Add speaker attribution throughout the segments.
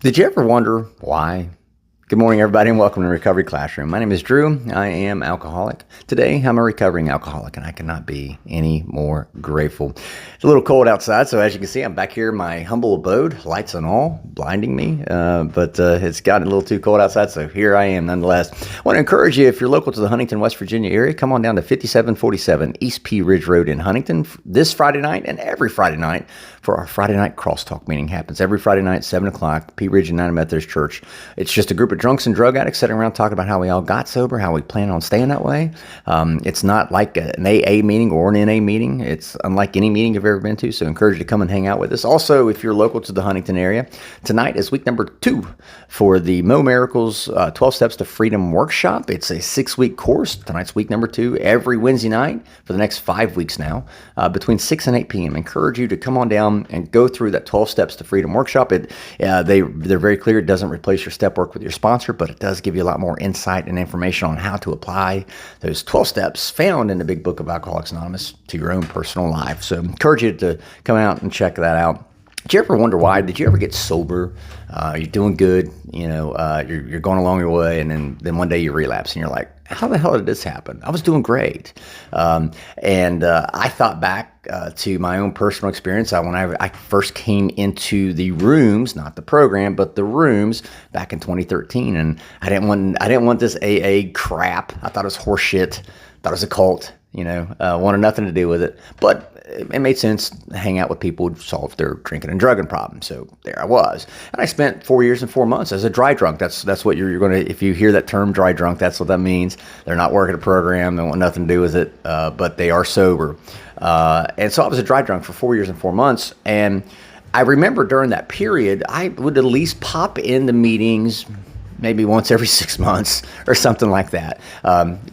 Speaker 1: Did you ever wonder why? Good morning, everybody, and welcome to Recovery Classroom. My name is Drew. I am alcoholic. Today, I'm a recovering alcoholic, and I cannot be any more grateful. It's a little cold outside, so as you can see, I'm back here in my humble abode, lights and all, blinding me, but it's gotten a little too cold outside, so here I am nonetheless. I want to encourage you, if you're local to the Huntington, West Virginia area, come on down to 5747 East Pea Ridge Road in Huntington this Friday night and every Friday night for our Friday night crosstalk meeting. Happens every Friday night, 7 o'clock, Pea Ridge United Methodist Church. It's just a group of drunks and drug addicts sitting around talking about how we all got sober, how we plan on staying that way. It's not like an AA meeting or an NA meeting. It's unlike any meeting you've ever been to, so I encourage you to come and hang out with us. Also, if you're local to the Huntington area, tonight is week number 2 for the Mo Miracles 12 Steps to Freedom workshop. It's a 6-week course. Tonight's week number 2, every Wednesday night for the next 5 weeks now, between 6 and 8 p.m. I encourage you to come on down and go through that 12 Steps to Freedom workshop. They're very clear. It doesn't replace your step work with your sponsor, but it does give you a lot more insight and information on how to apply those 12 steps found in the Big Book of Alcoholics Anonymous to your own personal life. So I encourage you to come out and check that out. Did you ever wonder why? Did you ever get sober? You're doing good, you're going along your way, and then one day you relapse, and you're like, how the hell did this happen? I was doing great. I thought back to my own personal experience. When I first came into the rooms, not the program, but the rooms back in 2013, and I didn't want this AA crap. I thought it was horse shit. Thought it was a cult. Wanted nothing to do with it. But it made sense to hang out with people who solved their drinking and drugging problems. So there I was. And I spent 4 years and 4 months as a dry drunk. That's what you're going to, if you hear that term dry drunk, that's what that means. They're not working a program. They want nothing to do with it, but they are sober. And so I was a dry drunk for 4 years and 4 months. And I remember during that period, I would at least pop into meetings maybe once every 6 months or something like that.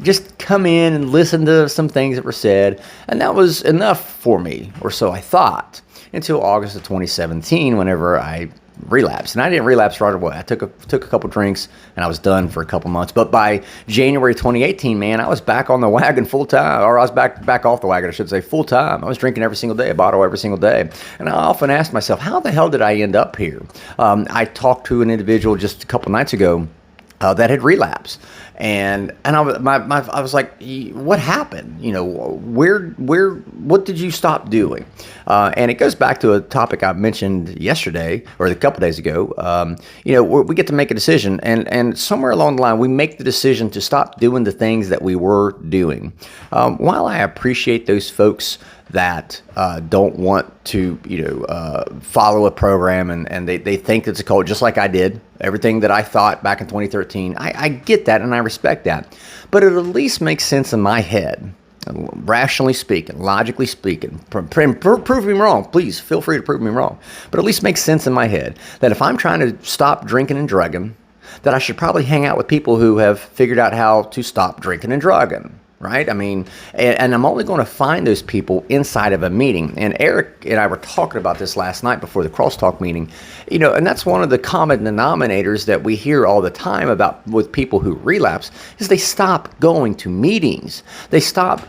Speaker 1: Just come in and listen to some things that were said, and that was enough for me, or so I thought, until August of 2017, whenever I relapsed. And I didn't relapse right away. I took a couple drinks, and I was done for a couple months. But by January 2018, man, I was back on the wagon full time, or I was back off the wagon, I should say, full time. I was drinking every single day, a bottle every single day. And I often asked myself, how the hell did I end up here? I talked to an individual just a couple nights ago that had relapsed, and I was like, what happened? What did you stop doing? And it goes back to a topic I mentioned yesterday or a couple days ago. We get to make a decision, and somewhere along the line, we make the decision to stop doing the things that we were doing. While I appreciate those folks that don't want to, follow a program and they think it's a cult, just like I did. Everything that I thought back in 2013, I get that and I respect that. But it at least makes sense in my head, rationally speaking, logically speaking. Prove me wrong. Please feel free to prove me wrong. But at least makes sense in my head that if I'm trying to stop drinking and drugging, that I should probably hang out with people who have figured out how to stop drinking and drugging. Right? I mean, and I'm only going to find those people inside of a meeting. And Eric and I were talking about this last night before the crosstalk meeting, and that's one of the common denominators that we hear all the time about with people who relapse is they stop going to meetings. They stop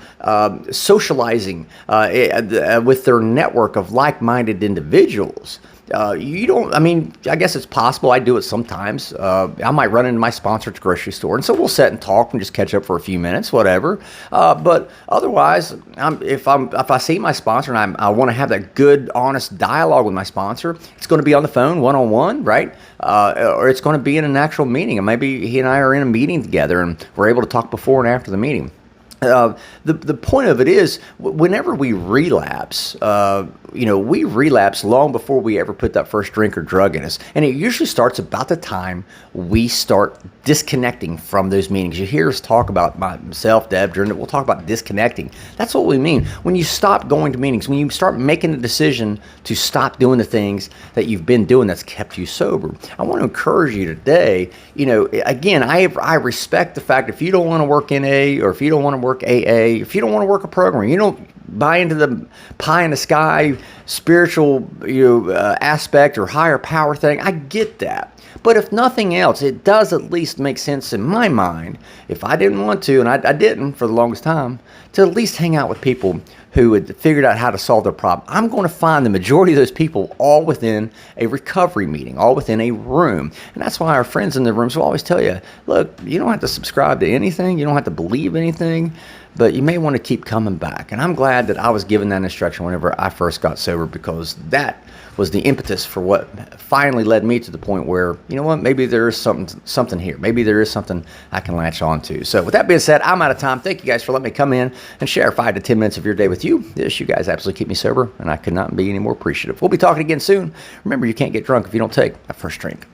Speaker 1: socializing with their network of like-minded individuals. I guess it's possible. I do it sometimes. I might run into my sponsor at the grocery store, and so we'll sit and talk and just catch up for a few minutes, whatever. But otherwise, if I see my sponsor and I want to have that good, honest dialogue with my sponsor, it's going to be on the phone, one-on-one, right? Or it's going to be in an actual meeting, and maybe he and I are in a meeting together, and we're able to talk before and after the meeting. The point of it is, whenever we relapse, we relapse long before we ever put that first drink or drug in us. And it usually starts about the time we start disconnecting from those meetings. You hear us talk about myself, Deb, we'll talk about disconnecting. That's what we mean. When you stop going to meetings, when you start making the decision to stop doing the things that you've been doing that's kept you sober. I want to encourage you today, again, I respect the fact if you don't want to work NA or if you don't want to work AA, if you don't want to work a program, buy into the pie in the sky spiritual aspect or higher power thing. I get that. But if nothing else, it does at least make sense in my mind, if I didn't want to, and I didn't for the longest time, to at least hang out with people who had figured out how to solve their problem. I'm going to find the majority of those people all within a recovery meeting, all within a room. And that's why our friends in the rooms will always tell you, look, you don't have to subscribe to anything. You don't have to believe anything, but you may want to keep coming back. And I'm glad that I was given that instruction whenever I first got sober, because that was the impetus for what finally led me to the point where, you know what, maybe there is something here. Maybe there is something I can latch on to. So with that being said, I'm out of time. Thank you guys for letting me come in and share 5 to 10 minutes of your day with you. You guys absolutely keep me sober, and I could not be any more appreciative. We'll be talking again soon. Remember, you can't get drunk if you don't take a first drink.